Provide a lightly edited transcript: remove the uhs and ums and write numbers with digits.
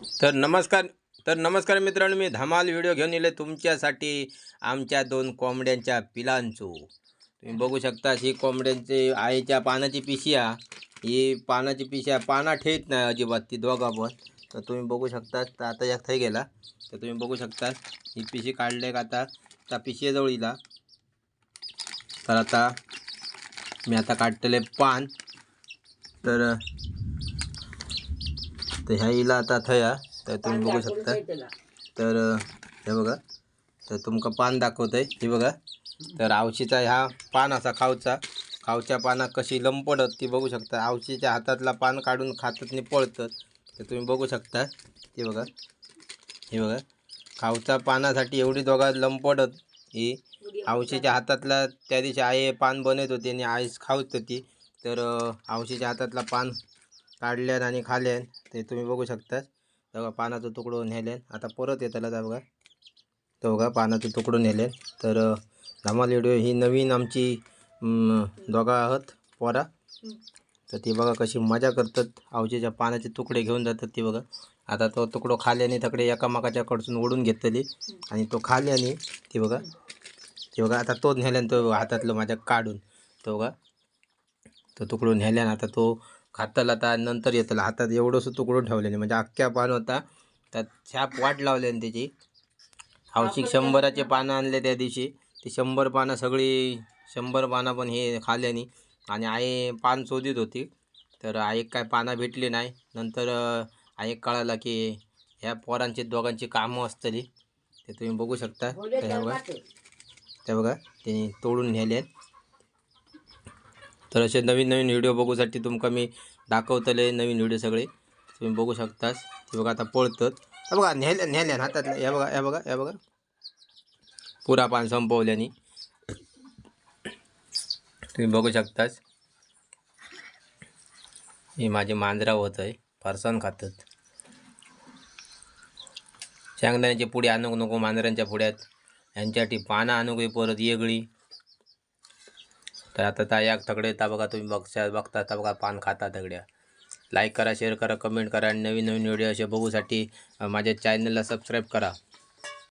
तर नमस्कार मित्रांनो, मी धमाल व्हिडिओ घेऊन येले तुमच्यासाठी आमच्या दोन कोंबड्यांच्या पिलांचो। तुम्ही बघू शकता ही कोंबड्यांची आईच्या पानाची पिशी ही पानाची पिशी पाना ठेत नाही अजिबात ती दोघा पण। तर तुम्ही बघू शकता तर आता एक थै गेला तर तुम्ही बघू शकता ही पिशी काढले का आता त्या पिशीजवळ इला। तर आता मी आता काढतले पान तर ह्या इला आता थया। तर तुम्ही बघू शकता तर हे बघा तर तुमका पान दाखवतंय हे बघा। तर आवशीचा ह्या पान असा खावच्या पाना कशी लंपडत ती बघू शकता। आवशीच्या हातातला पान काढून खातात आणि पळतात। तर तुम्ही बघू शकता हे बघा खावच्या पानासाठी एवढी दोघा लंपडत ही आवशीच्या हातातला त्या दिवशी आई पान बनवत होती आणि आईच खावत होती। तर आवशीच्या हातातला पान काढल्यान आणि खाल्यान ते तुम्ही बघू शकता। बघा पानाचं तुकडं नेल्यान आता परत येताला जा बघा तो बघा पानाचं तुकडं नेल्यान। तर धमाल व्हिडिओ ही नवीन आमची दोघा आहोत पोरा। तर ती बघा कशी मजा करतात आवशीच्या पानाचे तुकडे घेऊन जातात ती बघा। आता तो तुकडो खाल्याने तकडे एकामेकाच्या कडसून ओढून घेतली आणि तो खाल्याने ती बघा आता तो नेल्यान तो हातातलं माझ्या काढून तो बघा तो तुकडून नेल्यान आता तो खाताला आता नंतर येताला हातात एवढंसं तुकडून ठेवल्याने म्हणजे अख्ख्या पान होता त्यात छाप वाट लावल्याने त्याची। आवशिक 100चे पानं आणले त्या दिवशी ती 100 पानं सगळी 100 पानं पण हे खाल्यानी आणि आई पान शोधित होती। तर आई काय पानं भेटली नाही नंतर आई कळाला की ह्या पोरांची दोघांची कामं असतली। ते तुम्ही बघू शकता ते बघा ते तोडून नेले। तर असे नवीन व्हिडिओ बघूसाठी तुमका मी दाखवतले नवीन व्हिडिओ सगळे तुम्ही बघू शकतास। ते बघा आता पळतात हे बघा नेल्यान हातातलं हे बघा पुरा पान संपवल्याने तुम्ही बघू शकतास। हे माझे मांजरा होत आहे फरसाण खातात। शेंगदाण्याची पुडी आणूक नको मांजरांच्या पुड्यात यांच्यासाठी पानं आणूक परत वेगळी। तर आता त्या एक तगडे ता बघा तुम्ही बघता ता बघा पान खाता तगड्या। लाईक करा, शेअर करा, कमेंट करा आणि नवीन व्हिडिओ असे बघूसाठी माझ्या चॅनलला सबस्क्राईब करा।